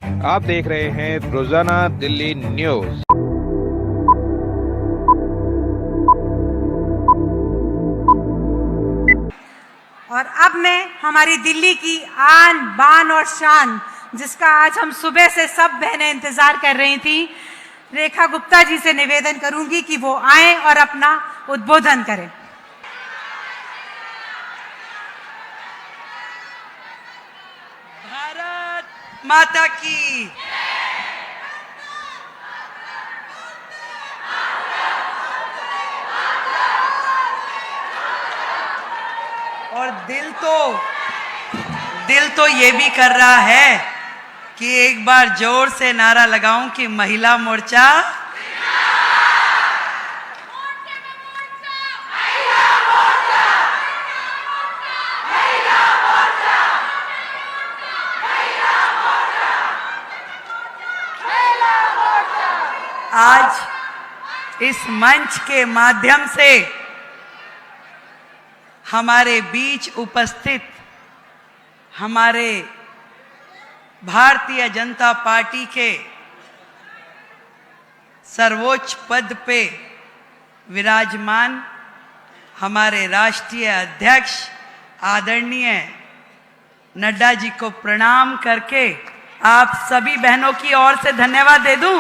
आप देख रहे हैं रोजाना दिल्ली न्यूज। और अब मैं हमारी दिल्ली की आन बान और शान, जिसका आज हम सुबह से सब बहनें इंतजार कर रही थी, रेखा गुप्ता जी से निवेदन करूंगी कि वो आएं और अपना उद्बोधन करें। भारत माता की। और दिल तो ये भी कर रहा है कि एक बार जोर से नारा लगाऊं कि महिला मोर्चा। आज इस मंच के माध्यम से हमारे बीच उपस्थित हमारे भारतीय जनता पार्टी के सर्वोच्च पद पे विराजमान हमारे राष्ट्रीय अध्यक्ष आदरणीय नड्डा जी को प्रणाम करके आप सभी बहनों की ओर से धन्यवाद दे दूं।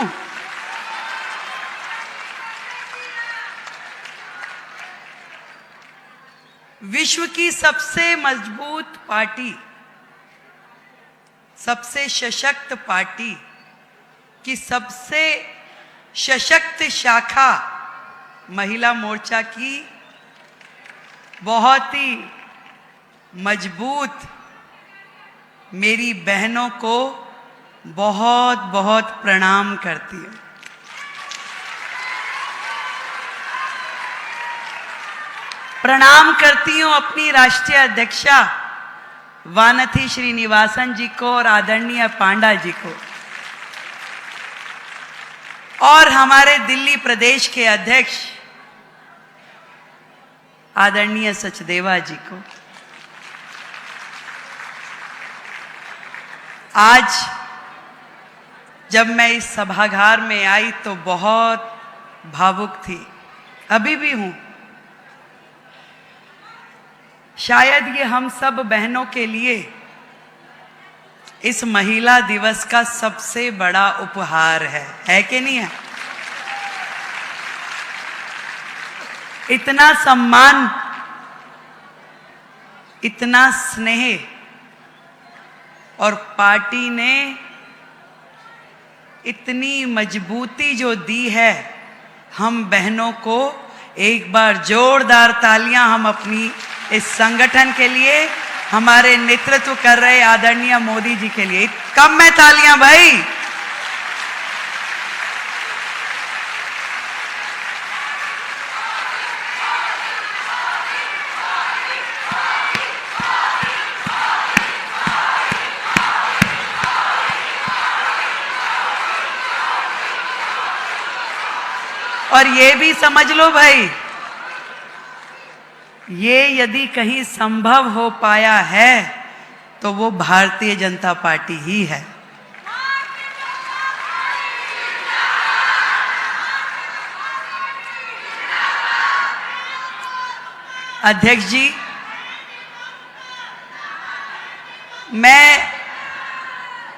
विश्व की सबसे मजबूत पार्टी, सबसे सशक्त पार्टी की सबसे सशक्त शाखा महिला मोर्चा की बहुत ही मजबूत मेरी बहनों को बहुत बहुत प्रणाम करती हूँ। प्रणाम करती हूँ अपनी राष्ट्रीय अध्यक्षा वानथी श्रीनिवासन जी को और आदरणीय पांडा जी को, और हमारे दिल्ली प्रदेश के अध्यक्ष आदरणीय सचदेवा जी को। आज जब मैं इस सभागार में आई तो बहुत भावुक थी, अभी भी हूं। शायद ये हम सब बहनों के लिए इस महिला दिवस का सबसे बड़ा उपहार है कि नहीं है? इतना सम्मान, इतना स्नेह, और पार्टी ने इतनी मजबूती जो दी है हम बहनों को। एक बार जोरदार तालियां हम अपनी इस संगठन के लिए, हमारे नेतृत्व कर रहे आदरणीय मोदी जी के लिए। कम में तालियां भाई। और ये भी समझ लो भाई, ये यदि कहीं संभव हो पाया है तो वो भारतीय जनता पार्टी ही है। अध्यक्ष जी, मैं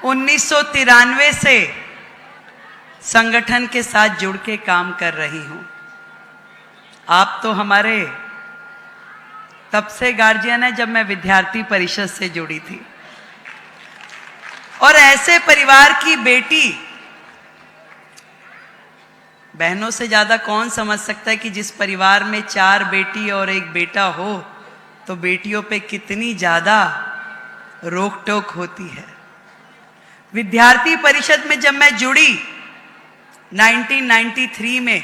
1993 से संगठन के साथ जुड़ के काम कर रही हूं। आप तो हमारे तब से गार्जियन है जब मैं विद्यार्थी परिषद से जुड़ी थी। और ऐसे परिवार की बेटी, बहनों से ज्यादा कौन समझ सकता है कि जिस परिवार में 4 बेटी और 1 बेटा हो तो बेटियों पे कितनी ज्यादा रोक टोक होती है। विद्यार्थी परिषद में जब मैं जुड़ी 1993 में,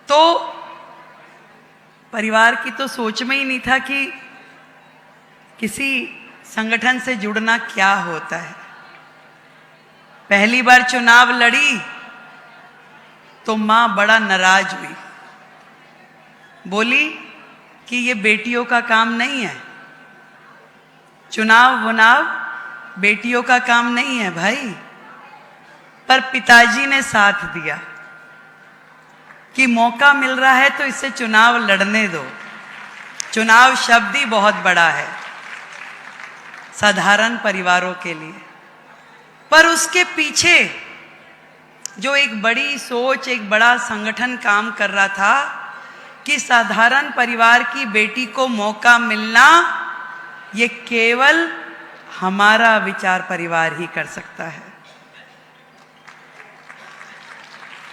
तो परिवार की तो सोच में ही नहीं था कि किसी संगठन से जुड़ना क्या होता है। पहली बार चुनाव लड़ी तो मां बड़ा नाराज हुई, बोली कि ये बेटियों का काम नहीं है, चुनाव वुनाव बेटियों का काम नहीं है भाई, पर पिताजी ने साथ दिया कि मौका मिल रहा है तो इससे चुनाव लड़ने दो। चुनाव शब्द ही बहुत बड़ा है साधारण परिवारों के लिए, पर उसके पीछे जो एक बड़ी सोच, एक बड़ा संगठन काम कर रहा था कि साधारण परिवार की बेटी को मौका मिलना ये केवल हमारा विचार परिवार ही कर सकता है।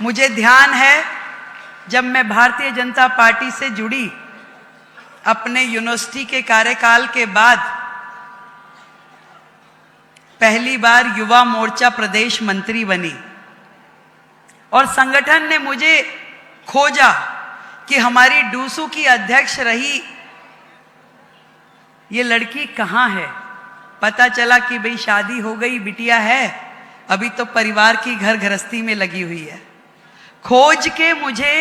मुझे ध्यान है जब मैं भारतीय जनता पार्टी से जुड़ी, अपने यूनिवर्सिटी के कार्यकाल के बाद पहली बार युवा मोर्चा प्रदेश मंत्री बनी और संगठन ने मुझे खोजा कि हमारी डूसू की अध्यक्ष रही ये लड़की कहाँ है। पता चला कि भाई शादी हो गई, बिटिया है, अभी तो परिवार की घर गृहस्थी में लगी हुई है। खोज के मुझे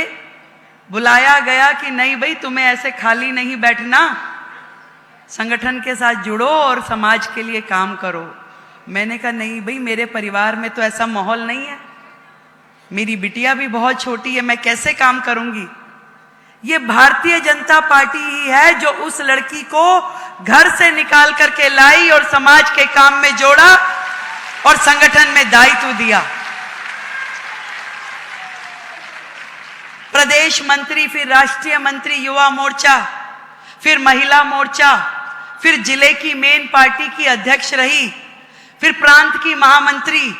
बुलाया गया कि नहीं भाई तुम्हें ऐसे खाली नहीं बैठना, संगठन के साथ जुड़ो और समाज के लिए काम करो। मैंने कहा नहीं भाई, मेरे परिवार में तो ऐसा माहौल नहीं है, मेरी बिटिया भी बहुत छोटी है, मैं कैसे काम करूंगी। ये भारतीय जनता पार्टी ही है जो उस लड़की को घर से निकाल करके लाई और समाज के काम में जोड़ा और संगठन में दायित्व दिया। प्रदेश मंत्री, फिर राष्ट्रीय मंत्री युवा मोर्चा, फिर महिला मोर्चा, फिर जिले की मेन पार्टी की अध्यक्ष रही, फिर प्रांत की महामंत्री,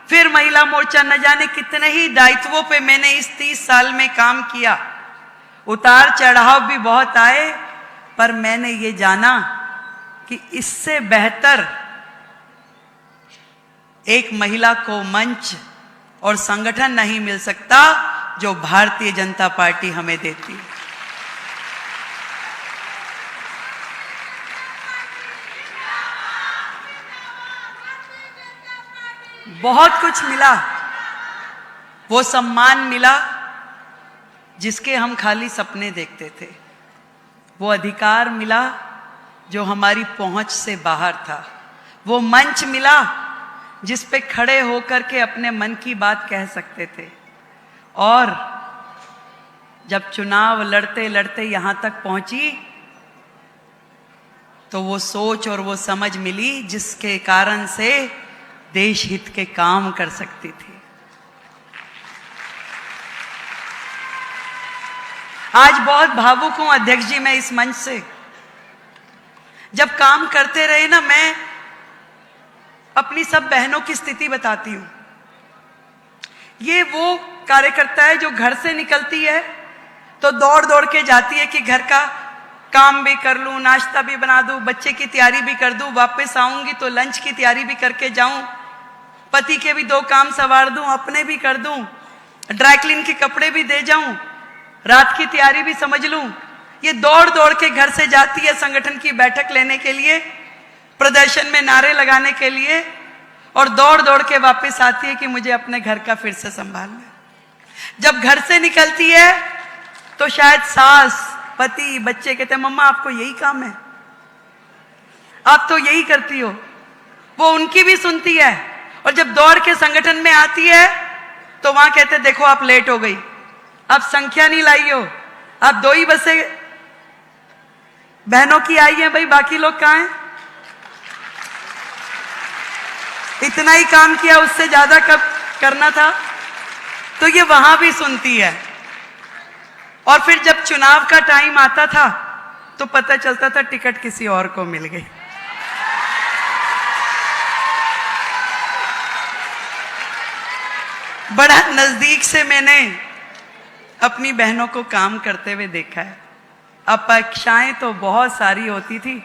फिर महिला मोर्चा। न जाने कितने ही दायित्वों पे मैंने इस 30 साल में काम किया। उतार चढ़ाव भी बहुत आए, पर मैंने ये जाना कि इससे बेहतर एक महिला को मंच और संगठन नहीं मिल सकता जो भारतीय जनता पार्टी हमें देती है। बहुत कुछ मिला, वो सम्मान मिला जिसके हम खाली सपने देखते थे, वो अधिकार मिला जो हमारी पहुंच से बाहर था, वो मंच मिला जिस पे खड़े होकर के अपने मन की बात कह सकते थे। और जब चुनाव लड़ते लड़ते यहां तक पहुंची तो वो सोच और वो समझ मिली जिसके कारण से देश हित के काम कर सकती थी। आज बहुत भावुक हूं अध्यक्ष जी मैं इस मंच से। जब काम करते रहे ना, मैं अपनी सब बहनों की स्थिति बताती हूं। ये वो कार्यकर्ता है जो घर से निकलती है तो दौड़ दौड़ के जाती है कि घर का काम भी कर लूं, नाश्ता भी बना दूं, बच्चे की तैयारी भी कर दूं, वापस आऊंगी तो लंच की तैयारी भी करके जाऊं, पति के भी 2 काम संवार दूं, अपने भी कर दूं, ड्राई क्लीन के कपड़े भी दे जाऊं, रात की तैयारी भी समझ लूं। ये दौड़ दौड़ के घर से जाती है संगठन की बैठक लेने के लिए, प्रदर्शन में नारे लगाने के लिए, और दौड़ दौड़ के वापस आती है कि मुझे अपने घर का फिर से संभालना है। जब घर से निकलती है तो शायद सास, पति, बच्चे कहते हैं मम्मा आपको यही काम है, आप तो यही करती हो। वो उनकी भी सुनती है, और जब दौड़ के संगठन में आती है तो वहां कहते देखो आप लेट हो गई, आप संख्या नहीं लाई हो, आप 2 ही बसें बहनों की आई है, भाई बाकी लोग कहां हैं? इतना ही काम किया, उससे ज्यादा कब करना था। तो ये वहां भी सुनती है। और फिर जब चुनाव का टाइम आता था तो पता चलता था टिकट किसी और को मिल गई। बड़ा नजदीक से मैंने अपनी बहनों को काम करते हुए देखा है। अपेक्षाएं तो बहुत सारी होती थी,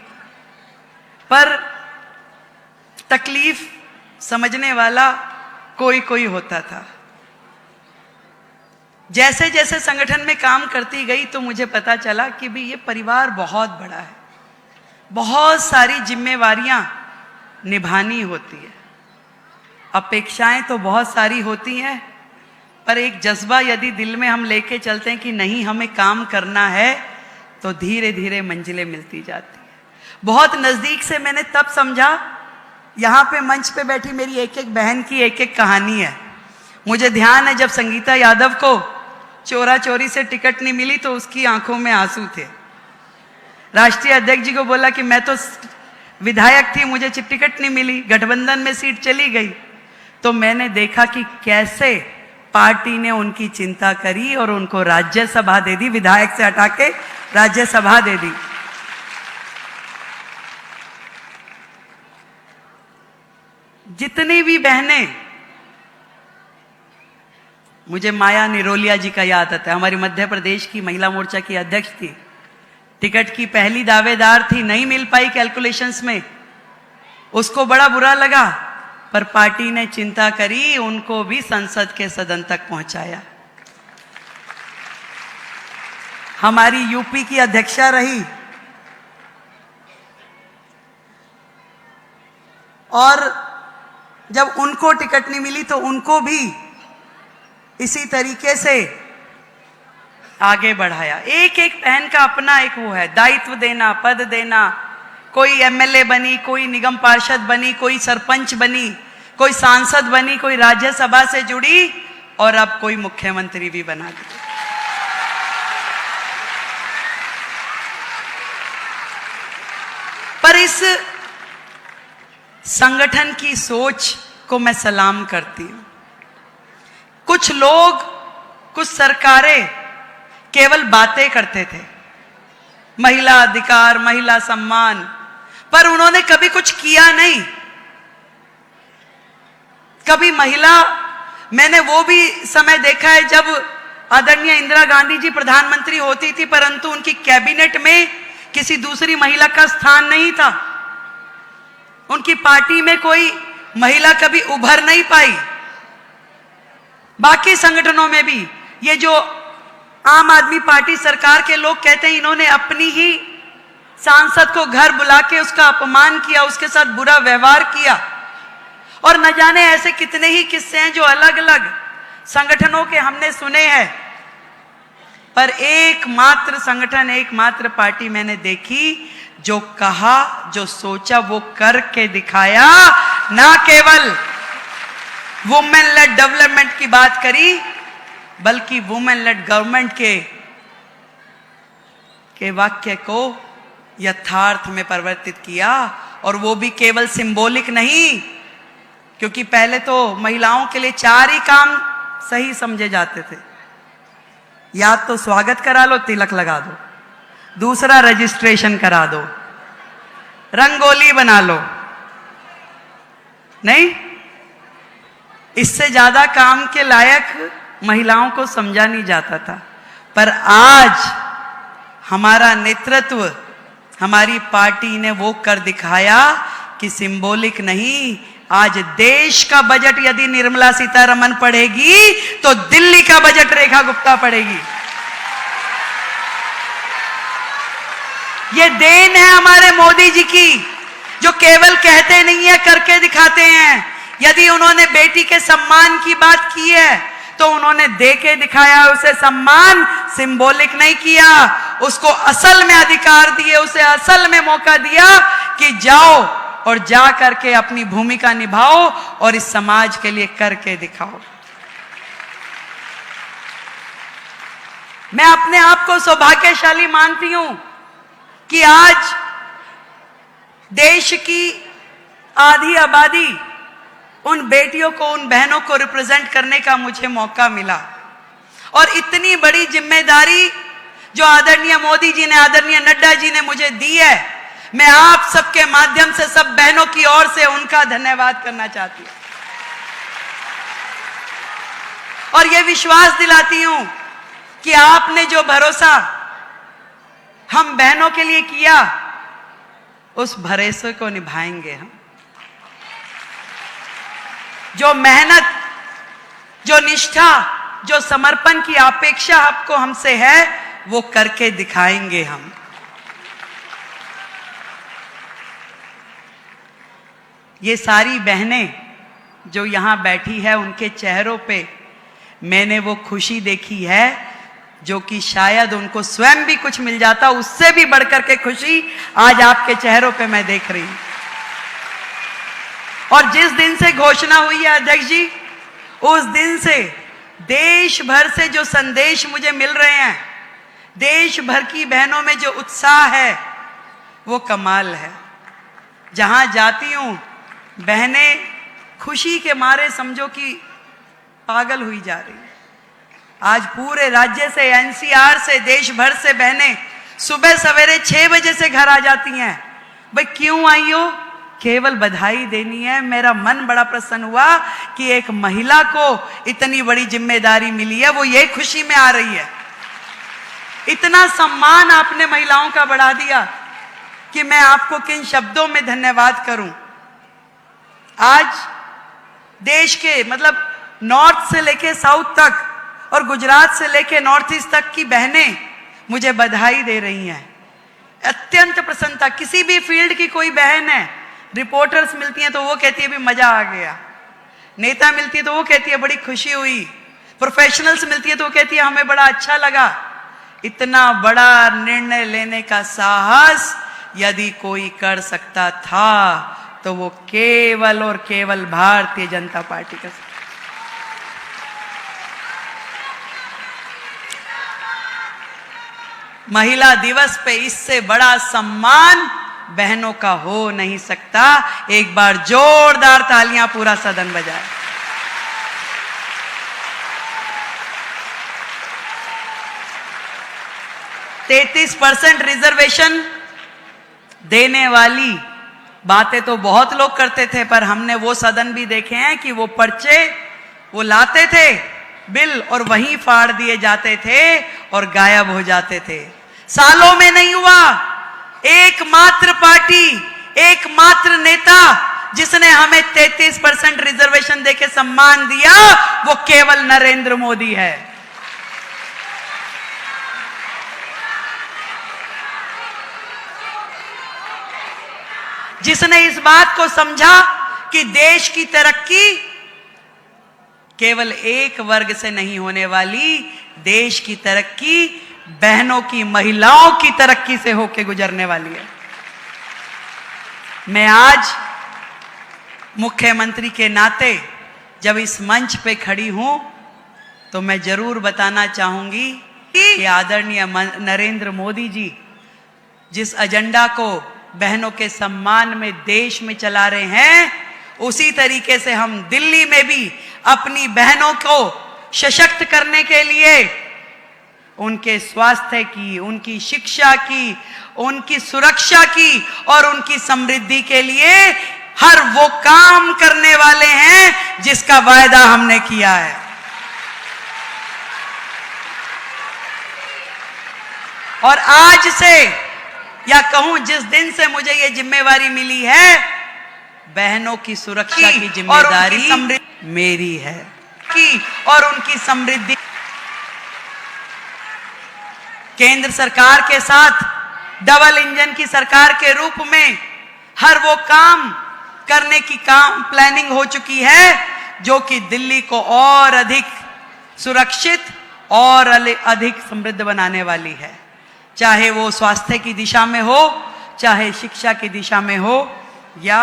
पर तकलीफ समझने वाला कोई कोई होता था। जैसे जैसे संगठन में काम करती गई तो मुझे पता चला कि भी ये परिवार बहुत बड़ा है, बहुत सारी जिम्मेवारियां निभानी होती है। अपेक्षाएं तो बहुत सारी होती हैं, पर एक जज्बा यदि दिल में हम लेके चलते हैं कि नहीं हमें काम करना है, तो धीरे धीरे मंजिलें मिलती जाती है। बहुत नजदीक से मैंने तब समझा यहाँ पे मंच पे बैठी मेरी एक एक बहन की एक एक कहानी है। मुझे ध्यान है जब संगीता यादव को चोरा चोरी से टिकट नहीं मिली तो उसकी आंखों में आंसू थे। राष्ट्रीय अध्यक्ष जी को बोला कि मैं तो विधायक थी, मुझे टिकट नहीं मिली, गठबंधन में सीट चली गई। तो मैंने देखा कि कैसे पार्टी ने उनकी चिंता करी और उनको राज्यसभा दे दी, विधायक से हटा के राज्यसभा दे दी। जितनी भी बहनें, मुझे माया निरोलिया जी का याद आता है, हमारी मध्य प्रदेश की महिला मोर्चा की अध्यक्ष थी, टिकट की पहली दावेदार थी, नहीं मिल पाई कैलकुलेशंस में, उसको बड़ा बुरा लगा, पर पार्टी ने चिंता करी, उनको भी संसद के सदन तक पहुंचाया। हमारी यूपी की अध्यक्षा रही और जब उनको टिकट नहीं मिली तो उनको भी इसी तरीके से आगे बढ़ाया। एक एक बहन का अपना एक वो है, दायित्व देना, पद देना। कोई एमएलए बनी, कोई निगम पार्षद बनी, कोई सरपंच बनी, कोई सांसद बनी, कोई राज्यसभा से जुड़ी और अब कोई मुख्यमंत्री भी बना दी। पर इस संगठन की सोच को मैं सलाम करती हूं। कुछ लोग, कुछ सरकारें केवल बातें करते थे, महिला अधिकार, महिला सम्मान, पर उन्होंने कभी कुछ किया नहीं। कभी महिला, मैंने वो भी समय देखा है जब आदरणीय इंदिरा गांधी जी प्रधानमंत्री होती थी, परंतु उनकी कैबिनेट में किसी दूसरी महिला का स्थान नहीं था। उनकी पार्टी में कोई महिला कभी उभर नहीं पाई। बाकी संगठनों में भी ये जो आम आदमी पार्टी सरकार के लोग कहते हैं, इन्होंने अपनी ही सांसद को घर बुला के उसका अपमान किया, उसके साथ बुरा व्यवहार किया, और न जाने ऐसे कितने ही किस्से हैं जो अलग अलग संगठनों के हमने सुने हैं। पर एकमात्र संगठन, एकमात्र पार्टी मैंने देखी जो कहा, जो सोचा वो करके दिखाया। ना केवल वुमेन लेड डेवलपमेंट की बात करी, बल्कि वुमेन लेड गवर्नमेंट के वाक्य को यथार्थ में परिवर्तित किया। और वो भी केवल सिंबॉलिक नहीं, क्योंकि पहले तो महिलाओं के लिए 4 ही काम सही समझे जाते थे। या तो स्वागत करा लो, तिलक लगा दो, दूसरा रजिस्ट्रेशन करा दो, रंगोली बना लो, नहीं, इससे ज्यादा काम के लायक महिलाओं को समझा नहीं जाता था। पर आज हमारा नेतृत्व, हमारी पार्टी ने वो कर दिखाया कि सिंबॉलिक नहीं, आज देश का बजट यदि निर्मला सीतारमण पढ़ेगी तो दिल्ली का बजट रेखा गुप्ता पढ़ेगी। ये देन है हमारे मोदी जी की, जो केवल कहते नहीं है, करके दिखाते हैं। यदि उन्होंने बेटी के सम्मान की बात की है तो उन्होंने दे के दिखाया, उसे सम्मान सिंबॉलिक नहीं किया, उसको असल में अधिकार दिए, उसे असल में मौका दिया कि जाओ और जा करके अपनी भूमिका निभाओ और इस समाज के लिए करके दिखाओ। मैं अपने आप को सौभाग्यशाली मानती हूं कि आज देश की आधी आबादी, उन बेटियों को, उन बहनों को रिप्रेजेंट करने का मुझे मौका मिला। और इतनी बड़ी जिम्मेदारी जो आदरणीय मोदी जी ने, आदरणीय नड्डा जी ने मुझे दी है, मैं आप सबके माध्यम से सब बहनों की ओर से उनका धन्यवाद करना चाहती हूं। और यह विश्वास दिलाती हूं कि आपने जो भरोसा हम बहनों के लिए किया, उस भरोसे को निभाएंगे हम। जो मेहनत, जो निष्ठा, जो समर्पण की अपेक्षा आपको हमसे है, वो करके दिखाएंगे हम। ये सारी बहनें जो यहां बैठी है, उनके चेहरों पे मैंने वो खुशी देखी है जो कि शायद उनको स्वयं भी कुछ मिल जाता, उससे भी बढ़कर के खुशी आज आपके चेहरों पे मैं देख रही हूं। और जिस दिन से घोषणा हुई है अध्यक्ष जी, उस दिन से देश भर से जो संदेश मुझे मिल रहे हैं, देश भर की बहनों में जो उत्साह है, वो कमाल है। जहां जाती हूं बहनें खुशी के मारे समझो कि पागल हुई जा रही। आज पूरे राज्य से, एनसीआर से, देश भर से बहनें सुबह सवेरे 6 बजे से घर आ जाती हैं। भाई क्यों आई हो? केवल बधाई देनी है। मेरा मन बड़ा प्रसन्न हुआ कि एक महिला को इतनी बड़ी जिम्मेदारी मिली है, वो ये खुशी में आ रही है। इतना सम्मान आपने महिलाओं का बढ़ा दिया कि मैं आपको किन शब्दों में धन्यवाद करूं। आज देश के मतलब नॉर्थ से लेके साउथ तक और गुजरात से लेके नॉर्थ ईस्ट तक की बहनें मुझे बधाई दे रही हैं। अत्यंत प्रसन्नता। किसी भी फील्ड की कोई बहन है, रिपोर्टर्स मिलती हैं तो वो कहती है भी मजा आ गया, नेता मिलती है तो वो कहती है बड़ी खुशी हुई, प्रोफेशनल्स मिलती है तो वो कहती है हमें बड़ा अच्छा लगा। इतना बड़ा निर्णय लेने का साहस यदि कोई कर सकता था तो वो केवल और केवल भारतीय जनता पार्टी का। महिला दिवस पे इससे बड़ा सम्मान बहनों का हो नहीं सकता। एक बार जोरदार तालियां पूरा सदन बजाए। %33 रिजर्वेशन देने वाली बातें तो बहुत लोग करते थे, पर हमने वो सदन भी देखे हैं कि वो पर्चे वो लाते थे बिल और वहीं फाड़ दिए जाते थे और गायब हो जाते थे। सालों में नहीं हुआ। एकमात्र पार्टी, एकमात्र नेता जिसने हमें 33% रिजर्वेशन देके सम्मान दिया, वो केवल नरेंद्र मोदी है। जिसने इस बात को समझा कि देश की तरक्की केवल एक वर्ग से नहीं होने वाली, देश की तरक्की बहनों की, महिलाओं की तरक्की से होकर गुजरने वाली है। मैं आज मुख्यमंत्री के नाते जब इस मंच पे खड़ी हूं तो मैं जरूर बताना चाहूंगी कि आदरणीय नरेंद्र मोदी जी जिस एजेंडा को बहनों के सम्मान में देश में चला रहे हैं, उसी तरीके से हम दिल्ली में भी अपनी बहनों को सशक्त करने के लिए उनके स्वास्थ्य की, उनकी शिक्षा की, उनकी सुरक्षा की और उनकी समृद्धि के लिए हर वो काम करने वाले हैं जिसका वायदा हमने किया है। और आज से या कहूं जिस दिन से मुझे ये जिम्मेवारी मिली है, बहनों की सुरक्षा की जिम्मेदारी मेरी है की और उनकी समृद्धि। केंद्र सरकार के साथ डबल इंजन की सरकार के रूप में हर वो काम करने की प्लानिंग हो चुकी है जो कि दिल्ली को और अधिक सुरक्षित और अधिक समृद्ध बनाने वाली है। चाहे वो स्वास्थ्य की दिशा में हो, चाहे शिक्षा की दिशा में हो, या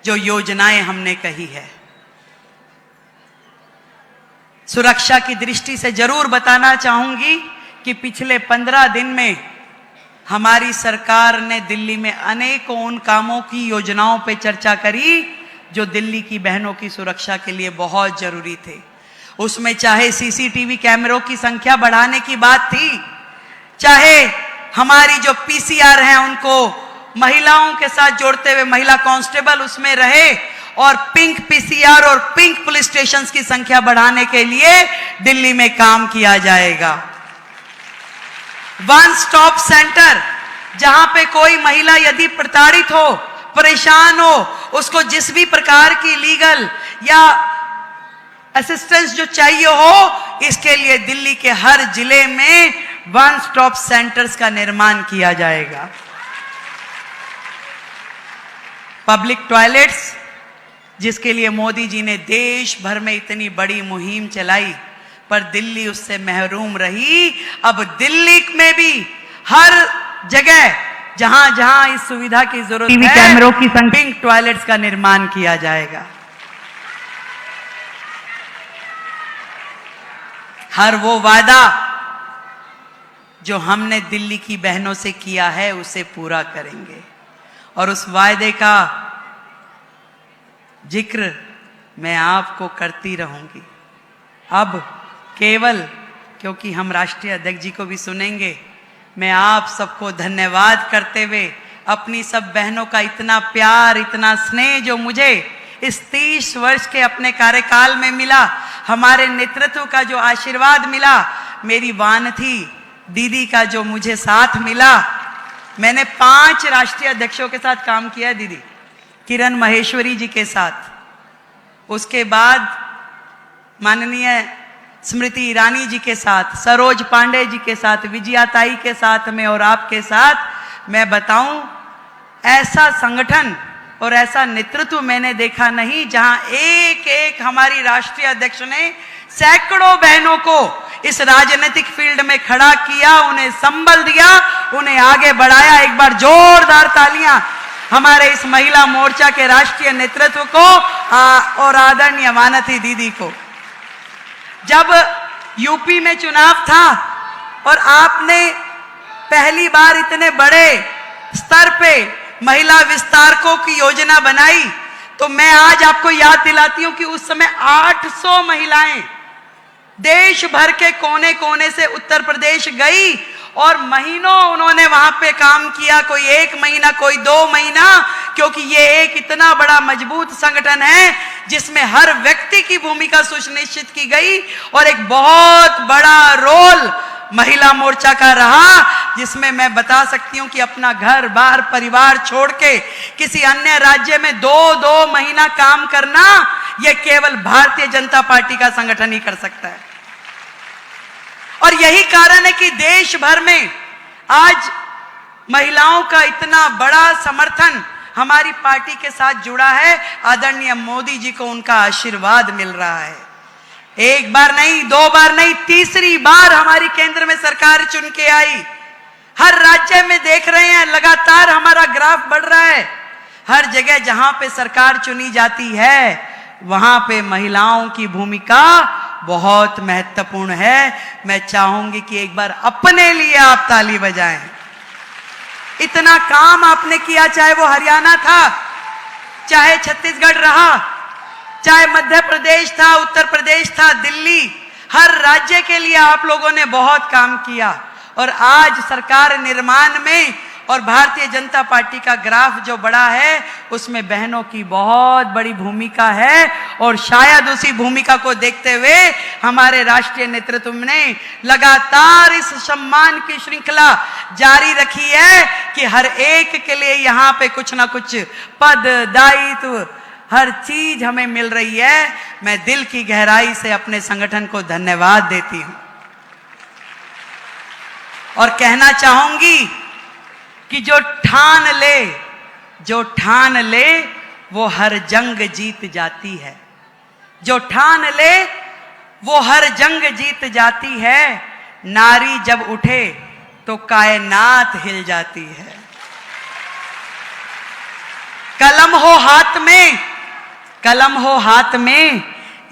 जो योजनाएं हमने कही है। सुरक्षा की दृष्टि से जरूर बताना चाहूंगी कि पिछले 15 दिन में हमारी सरकार ने दिल्ली में अनेकों उन कामों की, योजनाओं पे चर्चा करी जो दिल्ली की बहनों की सुरक्षा के लिए बहुत जरूरी थे। उसमें चाहे सीसीटीवी कैमरों की संख्या बढ़ाने की बात थी, चाहे हमारी जो पीसीआर हैं उनको महिलाओं के साथ जोड़ते हुए महिला कांस्टेबल उसमें रहे, और पिंक पीसीआर और पिंक पुलिस स्टेशंस की संख्या बढ़ाने के लिए दिल्ली में काम किया जाएगा। वन स्टॉप सेंटर, जहां पे कोई महिला यदि प्रताड़ित हो, परेशान हो, उसको जिस भी प्रकार की लीगल या असिस्टेंस जो चाहिए हो, इसके लिए दिल्ली के हर जिले में वन स्टॉप सेंटर्स का निर्माण किया जाएगा। पब्लिक टॉयलेट्स, जिसके लिए मोदी जी ने देश भर में इतनी बड़ी मुहिम चलाई, पर दिल्ली उससे महरूम रही। अब दिल्ली में भी हर जगह जहां जहां इस सुविधा की जरूरत टीवी है, कैमरों की संख्या, पिंक टॉयलेट्स का निर्माण किया जाएगा। हर वो वादा जो हमने दिल्ली की बहनों से किया है उसे पूरा करेंगे और उस वायदे का जिक्र मैं आपको करती रहूंगी। अब केवल क्योंकि हम राष्ट्रीय अध्यक्ष जी को भी सुनेंगे, मैं आप सबको धन्यवाद करते हुए अपनी सब बहनों का इतना प्यार, इतना स्नेह जो मुझे इस 30 वर्ष के अपने कार्यकाल में मिला, हमारे नेतृत्व का जो आशीर्वाद मिला, मेरी वानथी दीदी का जो मुझे साथ मिला। मैंने 5 राष्ट्रीय अध्यक्षों के साथ काम किया है दीदी, किरण महेश्वरी जी के साथ, उसके बाद माननीय स्मृति ईरानी जी के साथ, सरोज पांडे जी के साथ, विजयाताई के साथ में और आपके साथ। मैं बताऊं, ऐसा संगठन और ऐसा नेतृत्व मैंने देखा नहीं जहां एक एक हमारी राष्ट्रीय अध्यक्ष ने सैकड़ों बहनों को इस राजनीतिक फील्ड में खड़ा किया, उन्हें संबल दिया, उन्हें आगे बढ़ाया। एक बार जोरदार तालियां हमारे इस महिला मोर्चा के राष्ट्रीय नेतृत्व को और आदरणीय वानथी दीदी को। जब यूपी में चुनाव था और आपने पहली बार इतने बड़े स्तर पे महिला विस्तारकों की योजना बनाई, तो मैं आज आपको याद दिलाती हूं कि उस समय 800 महिलाएं देश भर के कोने कोने से उत्तर प्रदेश गई और महीनों उन्होंने वहां पे काम किया, कोई 1 महीना, कोई 2 महीना, क्योंकि ये एक इतना बड़ा मजबूत संगठन है जिसमें हर व्यक्ति की भूमिका सुनिश्चित की गई और एक बहुत बड़ा रोल महिला मोर्चा का रहा, जिसमें मैं बता सकती हूं कि अपना घर बार परिवार छोड़ के किसी अन्य राज्य में 2-2 महीना काम करना, यह केवल भारतीय जनता पार्टी का संगठन ही कर सकता है। और यही कारण है कि देश भर में आज महिलाओं का इतना बड़ा समर्थन हमारी पार्टी के साथ जुड़ा है। आदरणीय मोदी जी को उनका आशीर्वाद मिल रहा है। 1 बार नहीं, 2 बार नहीं, तीसरी बार हमारी केंद्र में सरकार चुन के आई। हर राज्य में देख रहे हैं लगातार हमारा ग्राफ बढ़ रहा है। हर जगह जहां पे सरकार चुनी जाती है वहां पे महिलाओं की भूमिका बहुत महत्वपूर्ण है। मैं चाहूंगी कि एक बार अपने लिए आप ताली बजाएं। इतना काम आपने किया, चाहे वो हरियाणा था, चाहे छत्तीसगढ़ रहा, चाहे मध्य प्रदेश था, उत्तर प्रदेश था, दिल्ली, हर राज्य के लिए आप लोगों ने बहुत काम किया। और आज सरकार निर्माण में और भारतीय जनता पार्टी का ग्राफ जो बड़ा है उसमें बहनों की बहुत बड़ी भूमिका है। और शायद उसी भूमिका को देखते हुए हमारे राष्ट्रीय नेतृत्व ने लगातार इस सम्मान की श्रृंखला जारी रखी है कि हर एक के लिए यहाँ पे कुछ ना कुछ पद, दायित्व, हर चीज हमें मिल रही है। मैं दिल की गहराई से अपने संगठन को धन्यवाद देती हूं और कहना चाहूंगी कि जो ठान ले वो हर जंग जीत जाती है। जो ठान ले वो हर जंग जीत जाती है। नारी जब उठे तो कायनात हिल जाती है। कलम हो हाथ में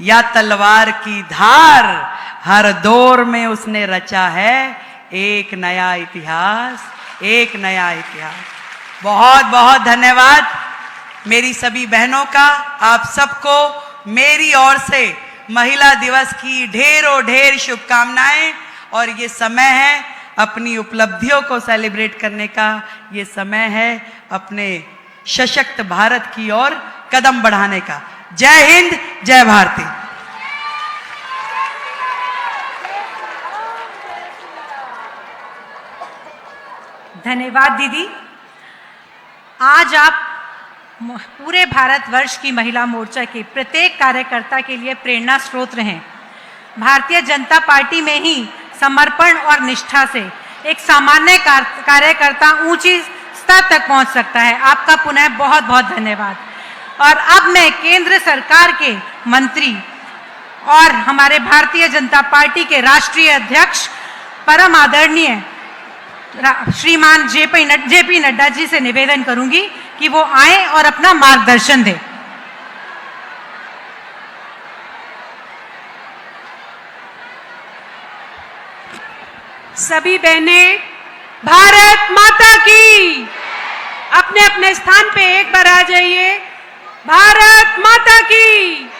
या तलवार की धार, हर दौर में उसने रचा है एक नया इतिहास, एक नया इतिहास। बहुत बहुत धन्यवाद मेरी सभी बहनों का। आप सबको मेरी ओर से महिला दिवस की ढेरों ढेर शुभकामनाएं। और ये समय है अपनी उपलब्धियों को सेलिब्रेट करने का, ये समय है अपने सशक्त भारत की ओर कदम बढ़ाने का। जय हिंद, जय भारती। धन्यवाद दीदी। आज आप पूरे भारतवर्ष की महिला मोर्चा के प्रत्येक कार्यकर्ता के लिए प्रेरणा स्रोत रहे। भारतीय जनता पार्टी में ही समर्पण और निष्ठा से एक सामान्य कार्यकर्ता ऊंची स्तर तक पहुंच सकता है। आपका पुनः बहुत बहुत धन्यवाद। और अब मैं केंद्र सरकार के मंत्री और हमारे भारतीय जनता पार्टी के राष्ट्रीय अध्यक्ष परम आदरणीय श्रीमान जेपी नड्डा जी से निवेदन करूंगी कि वो आए और अपना मार्गदर्शन दें। सभी बहनें, भारत माता की, अपने अपने स्थान पे एक बार आ जाइए। भारत माता की।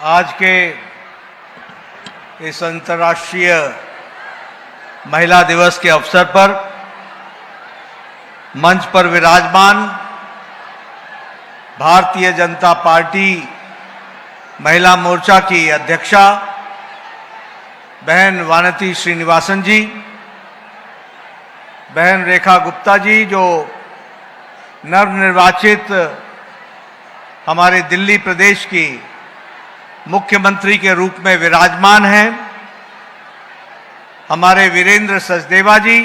आज के इस अंतर्राष्ट्रीय महिला दिवस के अवसर पर मंच पर विराजमान भारतीय जनता पार्टी महिला मोर्चा की अध्यक्षा बहन वानती श्रीनिवासन जी, बहन रेखा गुप्ता जी जो नवनिर्वाचित हमारे दिल्ली प्रदेश की मुख्यमंत्री के रूप में विराजमान हैं, हमारे वीरेंद्र सचदेवा जी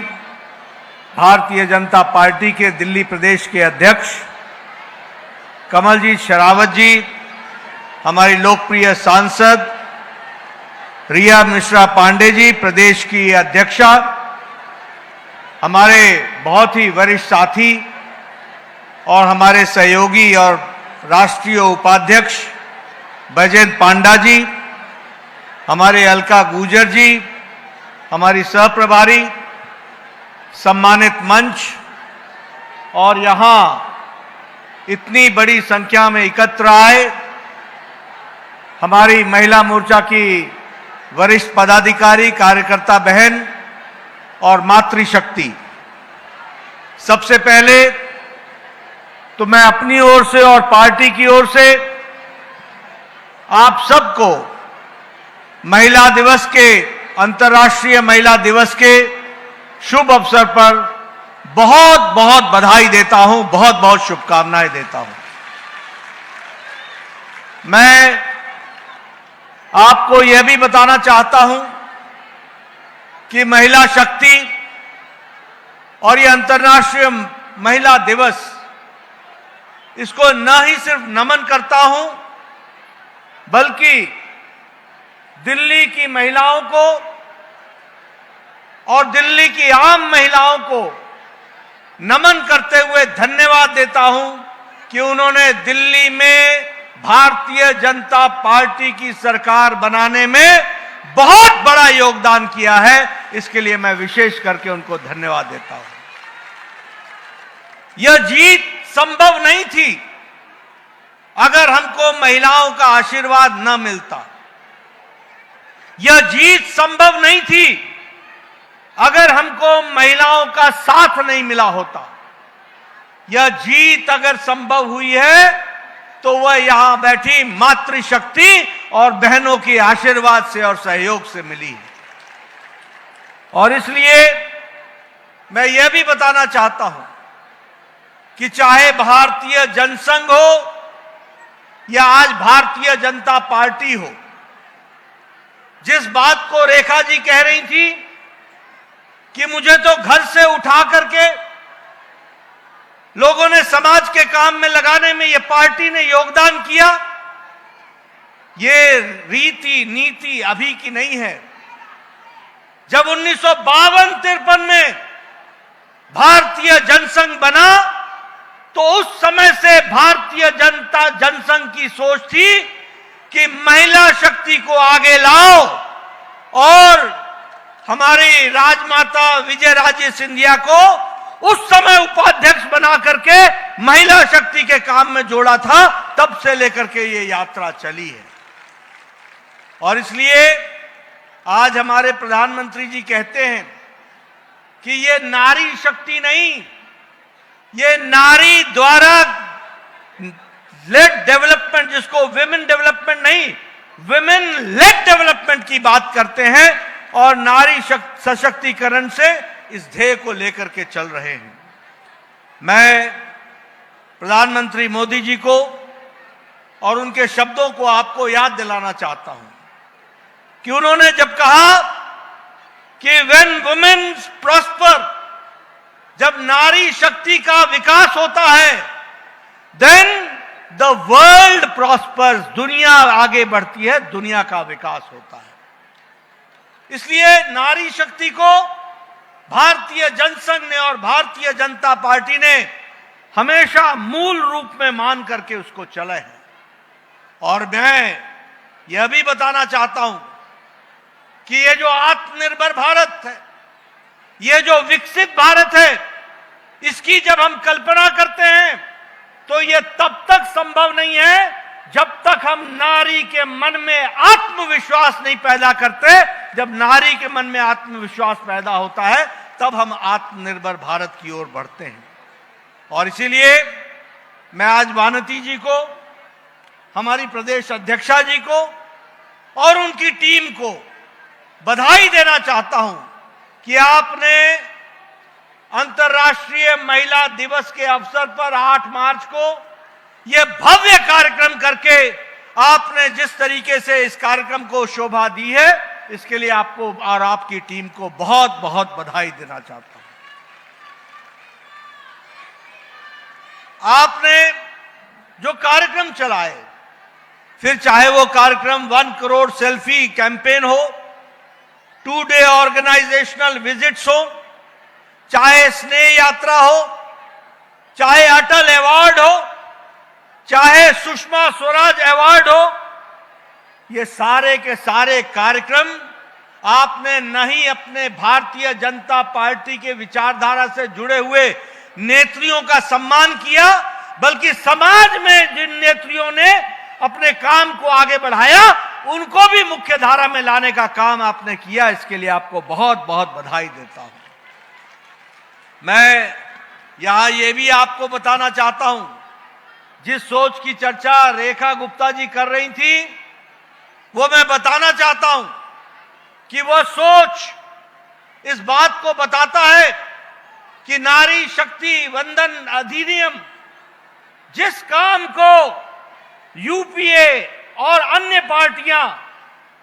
भारतीय जनता पार्टी के दिल्ली प्रदेश के अध्यक्ष, कमलजीत शेरावत जी हमारी लोकप्रिय सांसद, रिया मिश्रा पांडे जी प्रदेश की अध्यक्षा, हमारे बहुत ही वरिष्ठ साथी और हमारे सहयोगी और राष्ट्रीय उपाध्यक्ष बैजयंत पांडा जी, हमारे अलका गुर्जर जी, हमारी सहप्रभारी, सम्मानित मंच और यहाँ इतनी बड़ी संख्या में एकत्र आए हमारी महिला मोर्चा की वरिष्ठ पदाधिकारी, कार्यकर्ता बहन और मातृशक्ति। सबसे पहले तो मैं अपनी ओर से और पार्टी की ओर से आप सबको महिला दिवस के, अंतर्राष्ट्रीय महिला दिवस के शुभ अवसर पर बहुत बहुत बधाई देता हूं, बहुत बहुत शुभकामनाएं देता हूं। मैं आपको यह भी बताना चाहता हूं कि महिला शक्ति और ये अंतर्राष्ट्रीय महिला दिवस, इसको न ही सिर्फ नमन करता हूं बल्कि दिल्ली की महिलाओं को और दिल्ली की आम महिलाओं को नमन करते हुए धन्यवाद देता हूं कि उन्होंने दिल्ली में भारतीय जनता पार्टी की सरकार बनाने में बहुत बड़ा योगदान किया है। इसके लिए मैं विशेष करके उनको धन्यवाद देता हूं। यह जीत संभव नहीं थी अगर हमको महिलाओं का आशीर्वाद न मिलता। यह जीत संभव नहीं थी अगर हमको महिलाओं का साथ नहीं मिला होता। यह जीत अगर संभव हुई है तो वह यहां बैठी मातृशक्ति और बहनों के आशीर्वाद से और सहयोग से मिली है। और इसलिए मैं यह भी बताना चाहता हूं कि चाहे भारतीय जनसंघ हो या आज भारतीय जनता पार्टी हो, जिस बात को रेखा जी कह रही थी कि मुझे तो घर से उठा करके लोगों ने समाज के काम में लगाने में ये पार्टी ने योगदान किया, ये रीति नीति अभी की नहीं है। जब 1952-53 में भारतीय जनसंघ बना तो उस समय से भारतीय जनसंघ की सोच थी कि महिला शक्ति को आगे लाओ और हमारी राजमाता विजयराजे सिंधिया को उस समय उपाध्यक्ष बना करके महिला शक्ति के काम में जोड़ा था। तब से लेकर के ये यात्रा चली है। और इसलिए आज हमारे प्रधानमंत्री जी कहते हैं कि ये नारी शक्ति नहीं, ये नारी द्वारा लेड डेवलपमेंट, जिसको विमेन डेवलपमेंट नहीं, विमेन लेड डेवलपमेंट की बात करते हैं और नारी सशक्तिकरण से इस ध्येय को लेकर के चल रहे हैं। मैं प्रधानमंत्री मोदी जी को और उनके शब्दों को आपको याद दिलाना चाहता हूं कि उन्होंने जब कहा कि व्हेन वुमेन प्रॉस्पर, जब नारी शक्ति का विकास होता है, देन द वर्ल्ड प्रॉस्पर्स, दुनिया आगे बढ़ती है, दुनिया का विकास होता है। इसलिए नारी शक्ति को भारतीय जनसंघ ने और भारतीय जनता पार्टी ने हमेशा मूल रूप में मान करके उसको चले हैं। और मैं यह भी बताना चाहता हूं कि ये जो आत्मनिर्भर भारत है, ये जो विकसित भारत है, इसकी जब हम कल्पना करते हैं तो ये तब तक संभव नहीं है जब तक हम नारी के मन में आत्मविश्वास नहीं पैदा करते। जब नारी के मन में आत्मविश्वास पैदा होता है तब हम आत्मनिर्भर भारत की ओर बढ़ते हैं। और इसीलिए मैं आज वानती जी को, हमारी प्रदेश अध्यक्षा जी को और उनकी टीम को बधाई देना चाहता हूं कि आपने अंतर्राष्ट्रीय महिला दिवस के अवसर पर 8 मार्च को यह भव्य कार्यक्रम करके आपने जिस तरीके से इस कार्यक्रम को शोभा दी है, इसके लिए आपको और आपकी टीम को बहुत बहुत बधाई देना चाहता हूं। आपने जो कार्यक्रम चलाए, फिर चाहे वो कार्यक्रम 1 करोड़ सेल्फी कैंपेन हो, 2 डे ऑर्गेनाइजेशनल विजिट्स हो, चाहे स्नेह यात्रा हो, चाहे अटल अवार्ड हो, चाहे सुषमा स्वराज अवार्ड हो, ये सारे के सारे कार्यक्रम आपने नहीं अपने भारतीय जनता पार्टी के विचारधारा से जुड़े हुए नेत्रियों का सम्मान किया, बल्कि समाज में जिन नेत्रियों ने अपने काम को आगे बढ़ाया उनको भी मुख्य धारा में लाने का काम आपने किया। इसके लिए आपको बहुत बहुत बधाई देता हूं। मैं यहां यह भी आपको बताना चाहता हूं, जिस सोच की चर्चा रेखा गुप्ता जी कर रही थी, वो मैं बताना चाहता हूं कि वह सोच इस बात को बताता है कि नारी शक्ति वंदन अधिनियम जिस काम को यूपीए और अन्य पार्टियां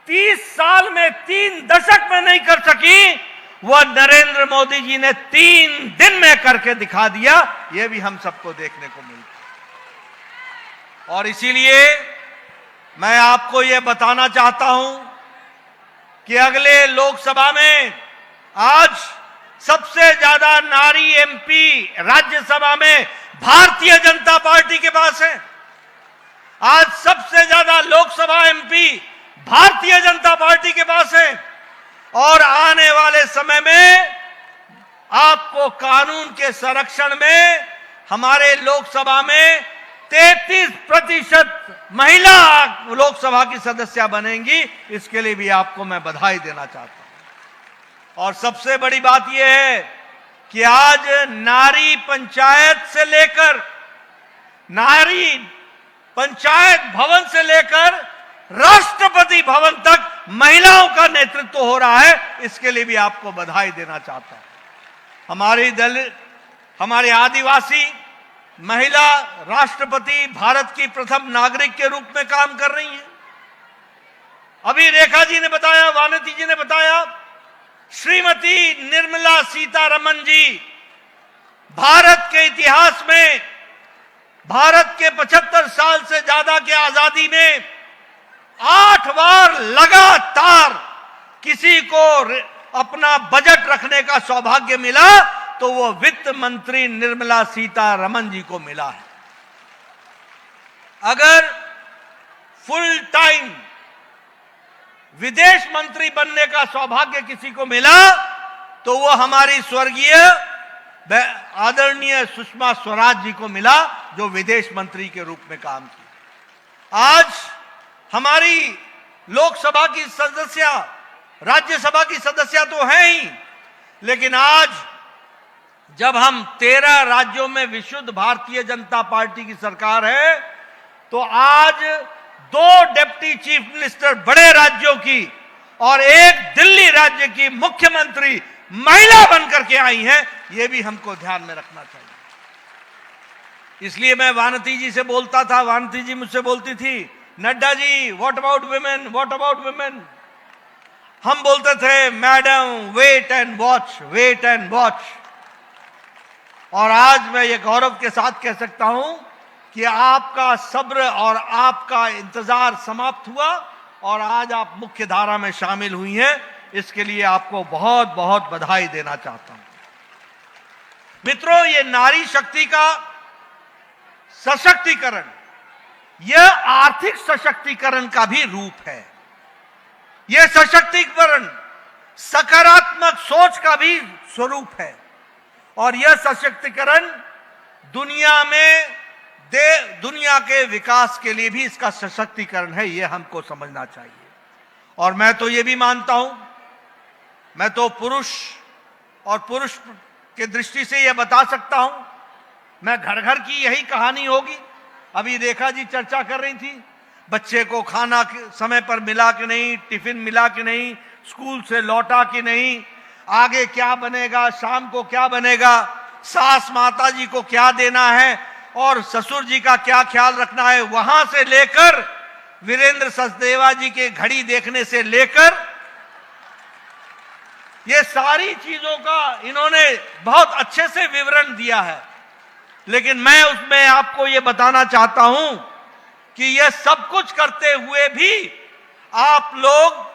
30 साल में 3 दशक में नहीं कर सकी, वह नरेंद्र मोदी जी ने 3 दिन में करके दिखा दिया। यह भी हम सबको देखने को मिलता। और इसीलिए मैं आपको यह बताना चाहता हूं कि अगले लोकसभा में आज सबसे ज्यादा नारी एमपी राज्यसभा में भारतीय जनता पार्टी के पास है। आज सबसे ज्यादा लोकसभा एमपी भारतीय जनता पार्टी के पास है। और आने वाले समय में आपको कानून के संरक्षण में हमारे लोकसभा में 33% महिला लोकसभा की सदस्य बनेंगी। इसके लिए भी आपको मैं बधाई देना चाहता हूं। और सबसे बड़ी बात यह है कि आज नारी पंचायत से लेकर, नारी पंचायत भवन से लेकर राष्ट्रपति भवन तक महिलाओं का नेतृत्व हो रहा है। इसके लिए भी आपको बधाई देना चाहता हूं। हमारे आदिवासी महिला राष्ट्रपति भारत की प्रथम नागरिक के रूप में काम कर रही हैं। अभी रेखा जी ने बताया, वानती जी ने बताया, श्रीमती निर्मला सीतारमण जी भारत के इतिहास में, भारत के 75 साल से ज्यादा के आजादी में 8 बार लगातार किसी को अपना बजट रखने का सौभाग्य मिला तो वो वित्त मंत्री निर्मला सीतारमण जी को मिला है। अगर फुल टाइम विदेश मंत्री बनने का सौभाग्य किसी को मिला तो वो हमारी स्वर्गीय आदरणीय सुषमा स्वराज जी को मिला, जो विदेश मंत्री के रूप में काम किया। आज हमारी लोकसभा की सदस्य, राज्यसभा की सदस्य तो है ही, लेकिन आज जब हम 13 राज्यों में विशुद्ध भारतीय जनता पार्टी की सरकार है, तो आज 2 डिप्टी चीफ मिनिस्टर बड़े राज्यों की और 1 दिल्ली राज्य की मुख्यमंत्री महिला बनकर के आई हैं। यह भी हमको ध्यान में रखना चाहिए। इसलिए मैं वानती जी से बोलता था, वानती जी मुझसे बोलती थी, Nadda ji what about women, what about women. हम बोलते थे madam wait and watch, wait and watch. और आज मैं ये गौरव के साथ कह सकता हूं कि आपका सब्र और आपका इंतजार समाप्त हुआ और आज आप मुख्य धारा में शामिल हुई हैं। इसके लिए आपको बहुत बहुत बधाई देना चाहता हूं। मित्रों, ये नारी शक्ति का सशक्तिकरण, यह आर्थिक सशक्तिकरण का भी रूप है। यह सशक्तिकरण सकारात्मक सोच का भी स्वरूप है और यह सशक्तिकरण दुनिया के विकास के लिए भी इसका सशक्तिकरण है, यह हमको समझना चाहिए। और मैं तो यह भी मानता हूं, मैं तो पुरुष के दृष्टि से यह बता सकता हूं, मैं घर घर की यही कहानी होगी। अभी रेखा जी चर्चा कर रही थी, बच्चे को खाना समय पर मिला कि नहीं, टिफिन मिला कि नहीं, स्कूल से लौटा कि नहीं, आगे क्या बनेगा, शाम को क्या बनेगा, सास माता जी को क्या देना है और ससुर जी का क्या ख्याल रखना है, वहां से लेकर वीरेंद्र सचदेवा जी के घड़ी देखने से लेकर ये सारी चीजों का इन्होंने बहुत अच्छे से विवरण दिया है। लेकिन मैं उसमें आपको ये बताना चाहता हूं कि यह सब कुछ करते हुए भी आप लोग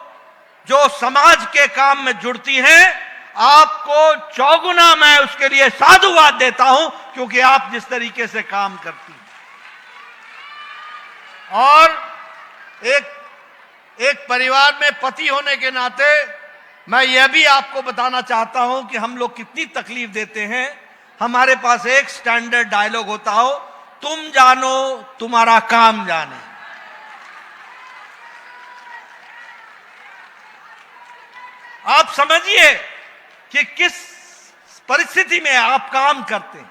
जो समाज के काम में जुड़ती हैं, आपको चौगुना मैं उसके लिए साधुवाद देता हूं, क्योंकि आप जिस तरीके से काम करती हैं। और एक परिवार में पति होने के नाते मैं यह भी आपको बताना चाहता हूं कि हम लोग कितनी तकलीफ देते हैं। हमारे पास एक स्टैंडर्ड डायलॉग होता हो, तुम जानो तुम्हारा काम जाने। आप समझिए कि किस परिस्थिति में आप काम करते हैं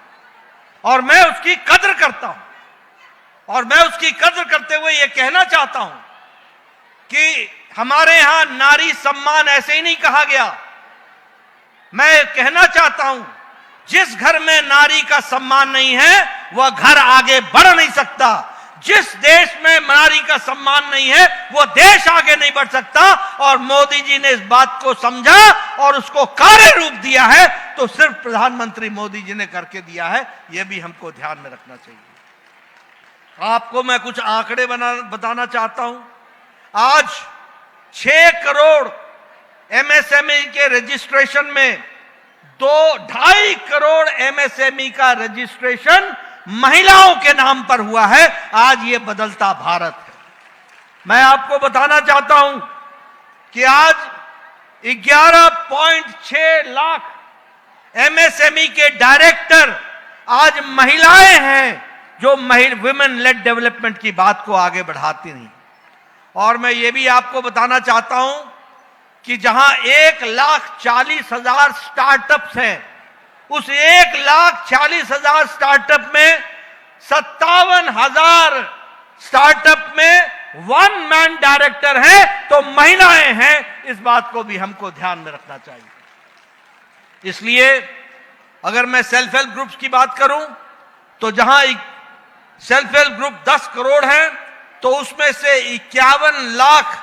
और मैं उसकी कद्र करता हूं। और मैं उसकी कद्र करते हुए यह कहना चाहता हूं कि हमारे यहां नारी सम्मान ऐसे ही नहीं कहा गया। मैं कहना चाहता हूं, जिस घर में नारी का सम्मान नहीं है वह घर आगे बढ़ नहीं सकता। जिस देश में नारी का सम्मान नहीं है वो देश आगे नहीं बढ़ सकता। और मोदी जी ने इस बात को समझा और उसको कार्य रूप दिया है, तो सिर्फ प्रधानमंत्री मोदी जी ने करके दिया है, यह भी हमको ध्यान में रखना चाहिए। आपको मैं कुछ आंकड़े बताना चाहता हूं। आज 6 करोड़ एमएसएमई के रजिस्ट्रेशन में 2.5 करोड़ एमएसएमई का रजिस्ट्रेशन महिलाओं के नाम पर हुआ है। आज ये बदलता भारत है। मैं आपको बताना चाहता हूं कि आज 11.6 लाख एमएसएमई के डायरेक्टर आज महिलाएं हैं, जो वुमेन लेड डेवलपमेंट की बात को आगे बढ़ाती नहीं। और मैं ये भी आपको बताना चाहता हूं कि जहां 1,40,000 स्टार्टअप्स हैं, उस 1,40,000 स्टार्टअप में 57,000 स्टार्टअप में 1 मैन डायरेक्टर है, तो महिलाएं हैं। इस बात को भी हमको ध्यान में रखना चाहिए। इसलिए अगर मैं सेल्फ हेल्प ग्रुप्स की बात करूं, तो जहां सेल्फ हेल्प ग्रुप 10 करोड़ हैं, तो उसमें से 51 लाख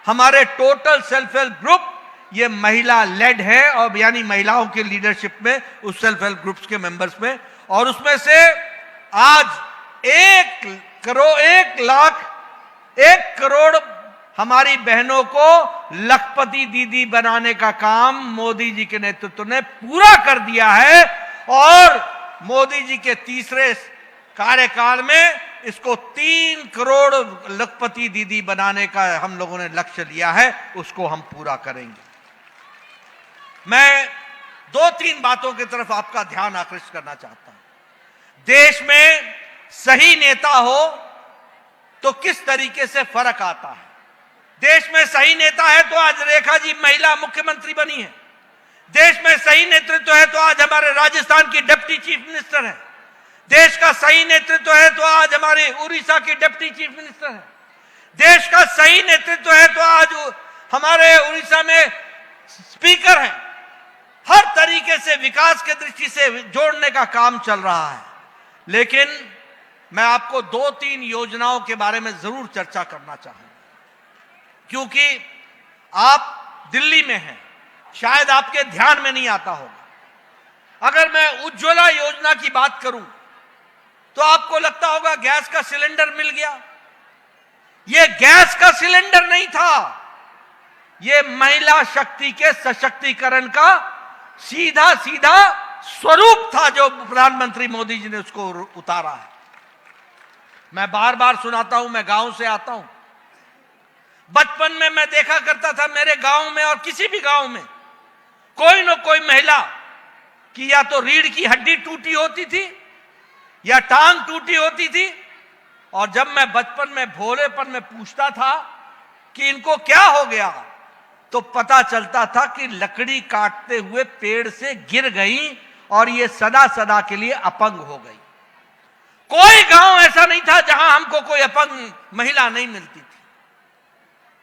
हमारे टोटल सेल्फ हेल्प ग्रुप ये महिला लेड है, और यानी महिलाओं के लीडरशिप में उस सेल्फ हेल्प ग्रुप्स के मेंबर्स में। और उसमें से आज 1 करोड़ हमारी बहनों को लखपति दीदी बनाने का काम मोदी जी के नेतृत्व ने पूरा कर दिया है। और मोदी जी के तीसरे कार्यकाल में इसको 3 करोड़ लखपति दीदी बनाने का हम लोगों ने लक्ष्य लिया है, उसको हम पूरा करेंगे। मैं 2-3 बातों की तरफ आपका ध्यान आकृष्ट करना चाहता हूं। देश में सही नेता हो तो किस तरीके से फर्क आता है। देश में सही नेता है तो आज रेखा जी महिला मुख्यमंत्री बनी है। देश में सही नेतृत्व है तो आज हमारे राजस्थान की डिप्टी चीफ मिनिस्टर है। देश का सही नेतृत्व है तो आज हमारे उड़ीसा की डिप्टी चीफ मिनिस्टर है। देश का सही नेतृत्व है तो आज हमारे उड़ीसा में स्पीकर हैं। हर तरीके से विकास के दृष्टि से जोड़ने का काम चल रहा है। लेकिन मैं आपको 2-3 योजनाओं के बारे में जरूर चर्चा करना चाहूंगा, क्योंकि आप दिल्ली में हैं, शायद आपके ध्यान में नहीं आता होगा। अगर मैं उज्ज्वला योजना की बात करूं तो आपको लगता होगा गैस का सिलेंडर मिल गया। यह गैस का सिलेंडर नहीं था, ये महिला शक्ति के सशक्तिकरण का सीधा सीधा स्वरूप था जो प्रधानमंत्री मोदी जी ने उसको उतारा है। मैं बार बार सुनाता हूं, मैं गांव से आता हूं। बचपन में मैं देखा करता था मेरे गांव में और किसी भी गांव में कोई न कोई महिला की या तो रीढ़ की हड्डी टूटी होती थी या टांग टूटी होती थी। और जब मैं बचपन में भोलेपन में पूछता था कि इनको क्या हो गया, तो पता चलता था कि लकड़ी काटते हुए पेड़ से गिर गई और ये सदा सदा के लिए अपंग हो गई। कोई गांव ऐसा नहीं था जहां हमको कोई अपंग महिला नहीं मिलती थी।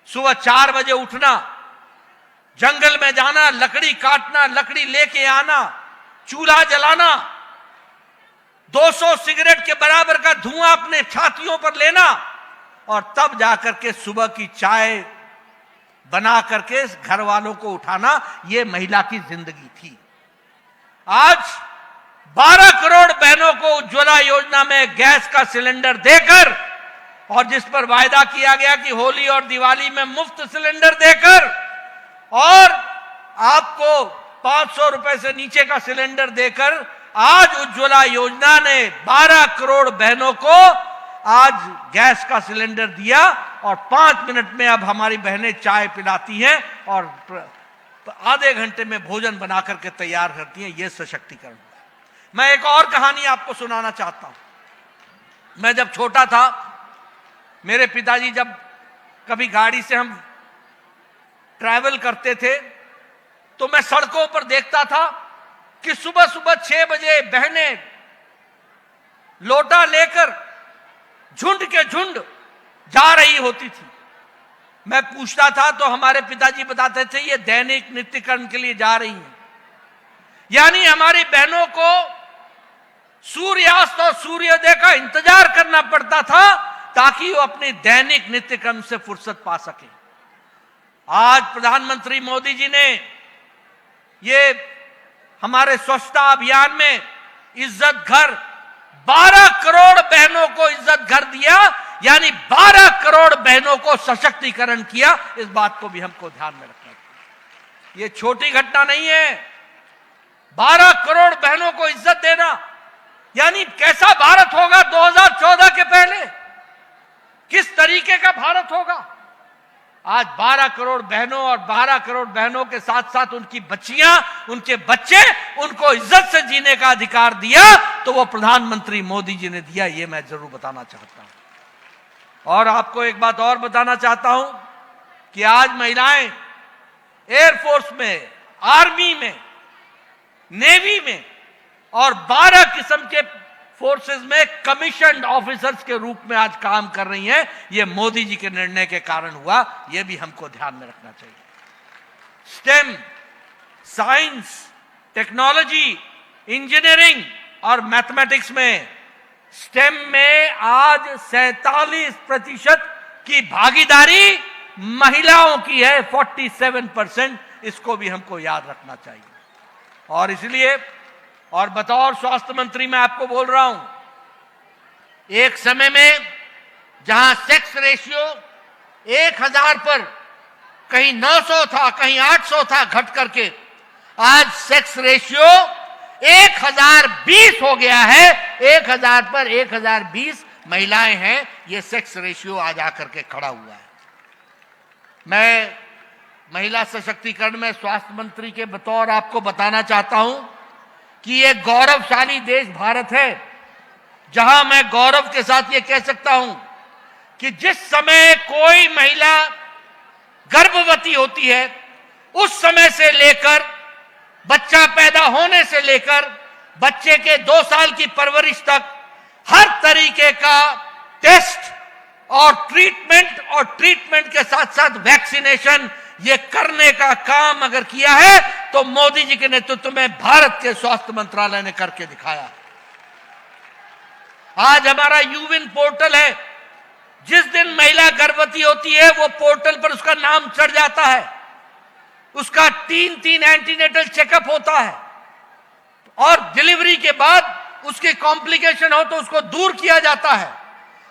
सुबह 4 बजे उठना, जंगल में जाना, लकड़ी काटना, लकड़ी लेके आना, चूल्हा जलाना, 200 सिगरेट के बराबर का धुआं अपने छातियों पर लेना और तब जाकर के सुबह की चाय बना करके घर वालों को उठाना, यह महिला की जिंदगी थी। आज 12 करोड़ बहनों को उज्ज्वला योजना में गैस का सिलेंडर देकर और जिस पर वायदा किया गया कि होली और दिवाली में मुफ्त सिलेंडर देकर और आपको 500 रुपए से नीचे का सिलेंडर देकर आज उज्ज्वला योजना ने 12 करोड़ बहनों को आज गैस का सिलेंडर दिया और 5 मिनट में अब हमारी बहनें चाय पिलाती हैं और आधे घंटे में भोजन बना करके तैयार करती हैं। यह सशक्तिकरण। मैं एक और कहानी आपको सुनाना चाहता हूं। मैं जब छोटा था, मेरे पिताजी जब कभी गाड़ी से हम ट्रैवल करते थे तो मैं सड़कों पर देखता था कि सुबह सुबह 6 बजे बहनें लोटा लेकर झुंड के झुंड जा रही होती थी। मैं पूछता था तो हमारे पिताजी बताते थे ये दैनिक नित्यकर्म के लिए जा रही हैं। यानी हमारी बहनों को सूर्यास्त और सूर्योदय का इंतजार करना पड़ता था ताकि वो अपने दैनिक नित्यकर्म से फुर्सत पा सके। आज प्रधानमंत्री मोदी जी ने ये हमारे स्वच्छता अभियान में इज्जत घर 12 करोड़ बहनों को इज्जत घर दिया, यानी 12 करोड़ बहनों को सशक्तिकरण किया। इस बात को भी हमको ध्यान में रखना चाहिए। ये छोटी घटना नहीं है। 12 करोड़ बहनों को इज्जत देना यानी कैसा भारत होगा 2014 के पहले, किस तरीके का भारत होगा। आज 12 करोड़ बहनों और 12 करोड़ बहनों के साथ साथ उनकी बच्चियां, उनके बच्चे, उनको इज्जत से जीने का अधिकार दिया तो वो प्रधानमंत्री मोदी जी ने दिया। ये मैं जरूर बताना चाहता हूं। और आपको एक बात और बताना चाहता हूं कि आज महिलाएं एयरफोर्स में, आर्मी में, नेवी में और 12 किस्म के फोर्सेस में कमीशन्ड ऑफिसर्स के रूप में आज काम कर रही हैं। यह मोदी जी के निर्णय के कारण हुआ। यह भी हमको ध्यान में रखना चाहिए। स्टेम, साइंस, टेक्नोलॉजी, इंजीनियरिंग और मैथमेटिक्स में, स्टेम में आज 47% की भागीदारी महिलाओं की है, 47%। इसको भी हमको याद रखना चाहिए। और इसलिए और बतौर स्वास्थ्य मंत्री मैं आपको बोल रहा हूं, एक समय में जहां सेक्स रेशियो 1000 पर कहीं 900 था, कहीं 800 था, घट करके आज सेक्स रेशियो 1020 हो गया है। 1000 पर 1020 महिलाएं हैं। यह सेक्स रेशियो आज आकर के खड़ा हुआ है। मैं महिला सशक्तिकरण में स्वास्थ्य मंत्री के बतौर आपको बताना चाहता हूं कि ये गौरवशाली देश भारत है, जहां मैं गौरव के साथ ये कह सकता हूं कि जिस समय कोई महिला गर्भवती होती है उस समय से लेकर बच्चा पैदा होने से लेकर बच्चे के 2 साल की परवरिश तक हर तरीके का टेस्ट और ट्रीटमेंट के साथ साथ वैक्सीनेशन ये करने का काम अगर किया है तो मोदी जी के नेतृत्व में भारत के स्वास्थ्य मंत्रालय ने करके दिखाया। आज हमारा यूविन पोर्टल है। जिस दिन महिला गर्भवती होती है वो पोर्टल पर उसका नाम चढ़ जाता है, उसका 3 एंटीनेटल चेकअप होता है और डिलीवरी के बाद उसके कॉम्प्लिकेशन हो तो उसको दूर किया जाता है।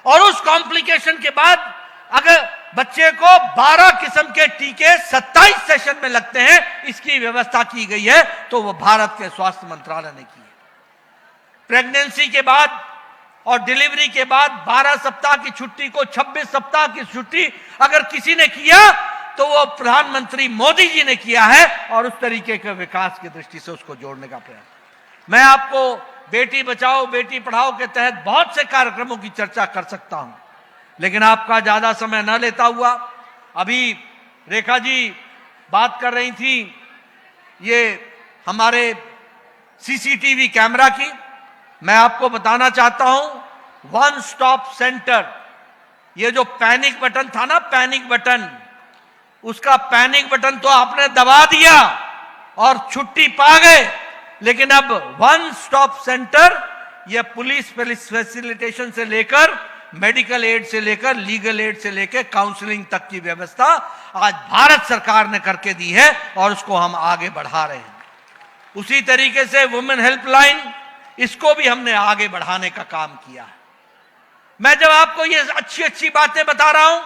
और उस कॉम्प्लिकेशन के बाद अगर बच्चे को 12 किस्म के टीके 27 सेशन में लगते हैं, इसकी व्यवस्था की गई है, तो वो भारत के स्वास्थ्य मंत्रालय ने की है। प्रेगनेंसी के बाद और डिलीवरी के बाद 12 सप्ताह की छुट्टी को 26 सप्ताह की छुट्टी अगर किसी ने किया तो वो प्रधानमंत्री मोदी जी ने किया है, और उस तरीके के विकास की दृष्टि से उसको जोड़ने का प्रयास। मैं आपको बेटी बचाओ बेटी पढ़ाओ के तहत बहुत से कार्यक्रमों की चर्चा कर सकता हूं, लेकिन आपका ज्यादा समय न लेता हुआ, अभी रेखा जी बात कर रही थी ये हमारे सीसीटीवी कैमरा की। मैं आपको बताना चाहता हूं, वन स्टॉप सेंटर, ये जो पैनिक बटन था ना, पैनिक बटन, उसका पैनिक बटन तो आपने दबा दिया और छुट्टी पा गए, लेकिन अब वन स्टॉप सेंटर, यह पुलिस फैसिलिटेशन से लेकर, मेडिकल एड से लेकर, लीगल एड से लेकर काउंसलिंग तक की व्यवस्था आज भारत सरकार ने करके दी है, और उसको हम आगे बढ़ा रहे हैं। उसी तरीके से वुमेन हेल्पलाइन, इसको भी हमने आगे बढ़ाने का काम किया है। मैं जब आपको ये अच्छी अच्छी बातें बता रहा हूं,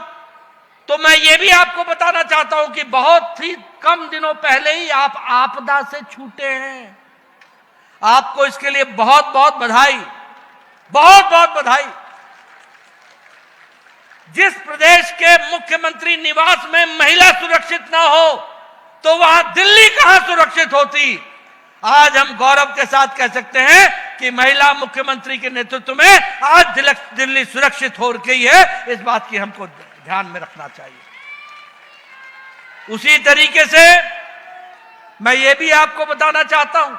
तो मैं ये भी आपको बताना चाहता हूं कि बहुत ही कम दिनों पहले ही आप आपदा से छूटे हैं। आपको इसके लिए बहुत बहुत बधाई, बहुत बहुत बधाई। जिस प्रदेश के मुख्यमंत्री निवास में महिला सुरक्षित ना हो, तो वहां दिल्ली कहां सुरक्षित होती। आज हम गौरव के साथ कह सकते हैं कि महिला मुख्यमंत्री के नेतृत्व में आज दिल्ली सुरक्षित हो गई है। इस बात की हमको ध्यान में रखना चाहिए। उसी तरीके से मैं ये भी आपको बताना चाहता हूं,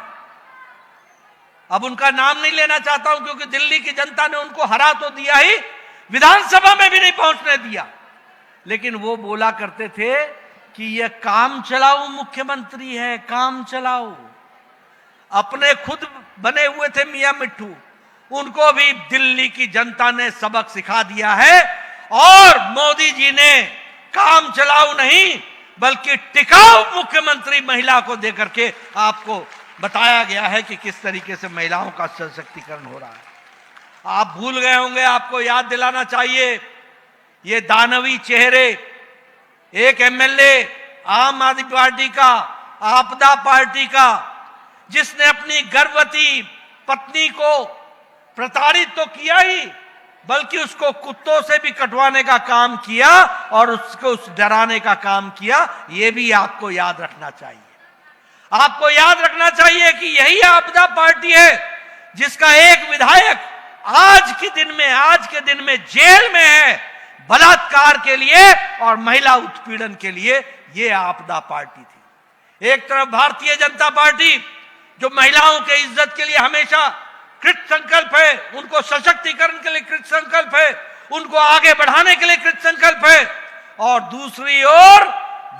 अब उनका नाम नहीं लेना चाहता हूं क्योंकि दिल्ली की जनता ने उनको हरा तो दिया ही, विधानसभा में भी नहीं पहुंचने दिया, लेकिन वो बोला करते थे कि ये काम चलाऊ मुख्यमंत्री है, काम चलाऊ। अपने खुद बने हुए थे मियां मिट्ठू, उनको भी दिल्ली की जनता ने सबक सिखा दिया है, और मोदी जी ने काम चलाऊ नहीं बल्कि टिकाऊ मुख्यमंत्री महिला को देकर के आपको बताया गया है कि किस तरीके से महिलाओं का सशक्तिकरण हो रहा है। आप भूल गए होंगे, आपको याद दिलाना चाहिए, ये दानवी चेहरे, एक एमएलए आम आदमी पार्टी का, आपदा पार्टी का, जिसने अपनी गर्भवती पत्नी को प्रताड़ित तो किया ही, बल्कि उसको कुत्तों से भी कटवाने का काम किया और उसको डराने का काम किया। यह भी आपको याद रखना चाहिए। आपको याद रखना चाहिए कि यही आपदा पार्टी है जिसका एक विधायक आज के दिन में जेल में है बलात्कार के लिए और महिला उत्पीड़न के लिए। यह आपदा पार्टी थी। एक तरफ भारतीय जनता पार्टी जो महिलाओं के इज्जत के लिए हमेशा कृत संकल्प है, उनको सशक्तिकरण के लिए कृत संकल्प है, उनको आगे बढ़ाने के लिए कृत संकल्प है, और दूसरी ओर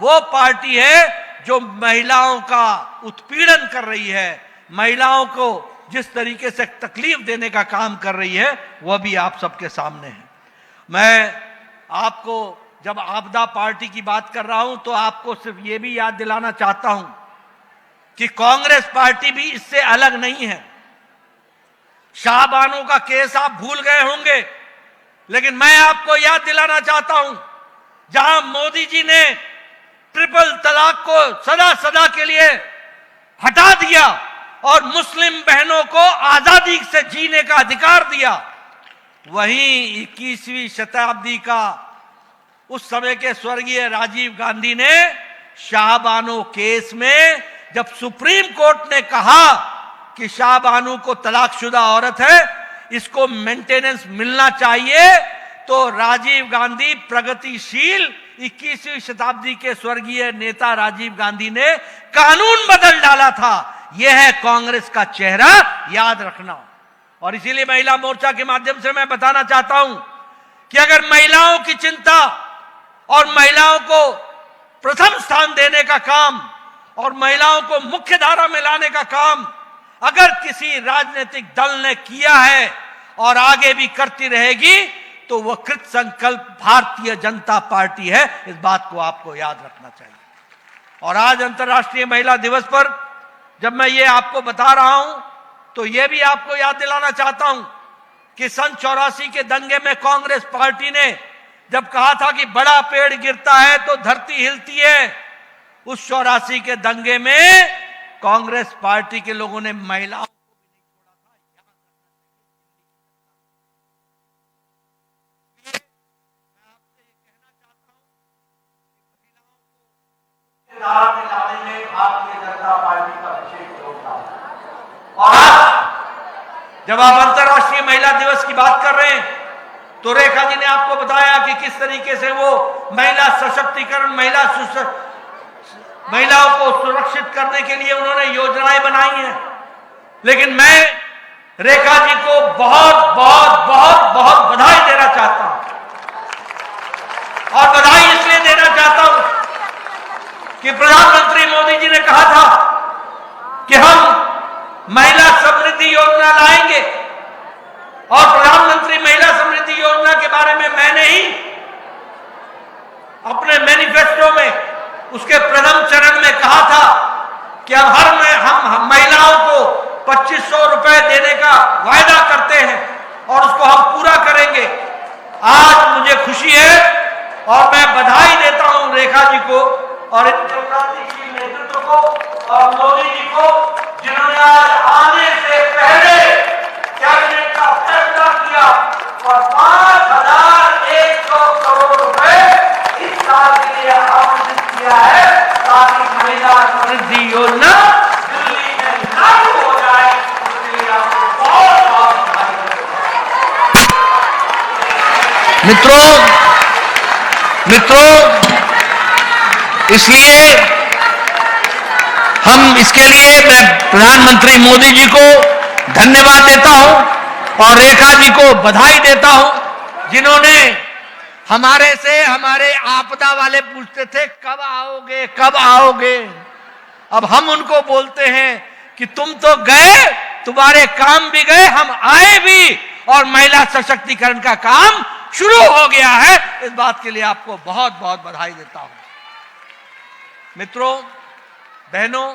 वो पार्टी है जो महिलाओं का उत्पीड़न कर रही है, महिलाओं को जिस तरीके से तकलीफ देने का काम कर रही है, वह भी आप सबके सामने है। मैं आपको जब आपदा पार्टी की बात कर रहा हूं तो आपको सिर्फ यह भी याद दिलाना चाहता हूं कि कांग्रेस पार्टी भी इससे अलग नहीं है। शाहबानो का केस आप भूल गए होंगे, लेकिन मैं आपको याद दिलाना चाहता हूं, जहां मोदी जी ने ट्रिपल तलाक को सदा सदा के लिए हटा दिया और मुस्लिम बहनों को आजादी से जीने का अधिकार दिया, वहीं 21वीं शताब्दी का उस समय के स्वर्गीय राजीव गांधी ने शाहबानो केस में जब सुप्रीम कोर्ट ने कहा कि शाहबानो को तलाकशुदा औरत है, इसको मेंटेनेंस मिलना चाहिए, तो राजीव गांधी प्रगतिशील 21वीं शताब्दी के स्वर्गीय नेता राजीव गांधी ने कानून बदल डाला था। यह है कांग्रेस का चेहरा, याद रखना। और इसीलिए महिला मोर्चा के माध्यम से मैं बताना चाहता हूं कि अगर महिलाओं की चिंता और महिलाओं को प्रथम स्थान देने का काम और महिलाओं को मुख्य धारा में लाने का काम अगर किसी राजनीतिक दल ने किया है और आगे भी करती रहेगी, तो वह कृत संकल्प भारतीय जनता पार्टी है। इस बात को आपको याद रखना चाहिए। और आज अंतर्राष्ट्रीय महिला दिवस पर जब मैं ये आपको बता रहा हूं, तो यह भी आपको याद दिलाना चाहता हूं कि सन 84 के दंगे में कांग्रेस पार्टी ने जब कहा था कि बड़ा पेड़ गिरता है तो धरती हिलती है, उस 84 के दंगे में कांग्रेस पार्टी के लोगों ने महिलाओं में लाने में भारतीय जनता पार्टी का विशेष योगदान। और आज जब आप अंतर्राष्ट्रीय महिला दिवस की बात कर रहे हैं तो रेखा जी ने आपको बताया कि किस तरीके से वो महिला सशक्तिकरण, महिलाओं को सुरक्षित करने के लिए उन्होंने योजनाएं बनाई हैं। लेकिन मैं रेखा जी को बहुत बहुत बहुत बहुत बधाई देना चाहता हूं, और बधाई इसलिए देना चाहता हूं कि प्रधानमंत्री मोदी जी ने कहा था कि हम महिला समृद्धि योजना लाएंगे, और प्रधानमंत्री महिला समृद्धि योजना के बारे में मैंने ही अपने मैनिफेस्टो में उसके प्रथम चरण में कहा था कि अब हम महिलाओं को 2500 रुपए देने का वायदा करते हैं और उसको हम पूरा करेंगे। आज मुझे खुशी है और मैं बधाई देता हूं रेखा जी को और इनके प्रगतिशील नेतृत्व को और मोदी जी को, जिन्होंने आज आने से पहले कैबिनेट का फैसला किया और 5100 करोड़ रुपए इस साल के लिए आवंटित किया है ताकि महिला समृद्धि योजना दिल्ली में लागू हो जाए। उसके लिए आपको बहुत बहुत बधाई। मित्रों, इसलिए इसके लिए मैं प्रधानमंत्री मोदी जी को धन्यवाद देता हूं और रेखा जी को बधाई देता हूं, जिन्होंने हमारे आपदा वाले पूछते थे कब आओगे कब आओगे। अब हम उनको बोलते हैं कि तुम तो गए, तुम्हारे काम भी गए, हम आए भी और महिला सशक्तिकरण का काम शुरू हो गया है। इस बात के लिए आपको बहुत बहुत बधाई देता हूं। मित्रों, बहनों,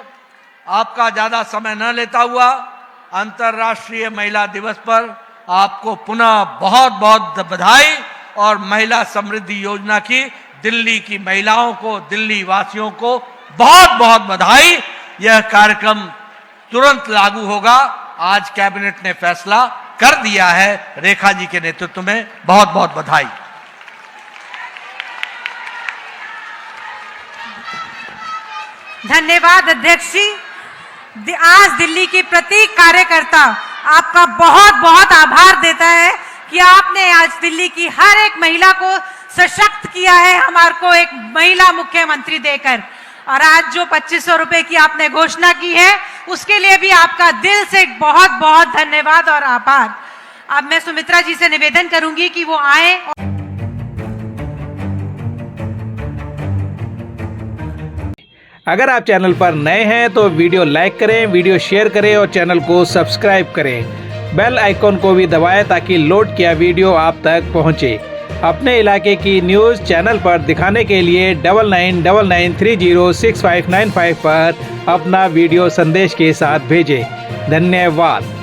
आपका ज्यादा समय न लेता हुआ अंतर्राष्ट्रीय महिला दिवस पर आपको पुनः बहुत बहुत बधाई और महिला समृद्धि योजना की दिल्ली की महिलाओं को, दिल्ली वासियों को बहुत बहुत बधाई। यह कार्यक्रम तुरंत लागू होगा, आज कैबिनेट ने फैसला कर दिया है। रेखा जी के नेतृत्व में बहुत बहुत बधाई। धन्यवाद अध्यक्ष जी। आज दिल्ली की प्रत्येक कार्यकर्ता आपका बहुत बहुत आभार देता है कि आपने आज दिल्ली की हर एक महिला को सशक्त किया है, हमारे को एक महिला मुख्यमंत्री देकर। और आज जो 2500 रुपए की आपने घोषणा की है उसके लिए भी आपका दिल से बहुत बहुत धन्यवाद और आभार। अब मैं सुमित्रा जी से निवेदन करूंगी कि वो आए। अगर आप चैनल पर नए हैं तो वीडियो लाइक करें, वीडियो शेयर करें और चैनल को सब्सक्राइब करें। बेल आइकॉन को भी दबाएं ताकि लोड किया वीडियो आप तक पहुंचे। अपने इलाके की न्यूज़ चैनल पर दिखाने के लिए 9999306595 पर अपना वीडियो संदेश के साथ भेजें। धन्यवाद।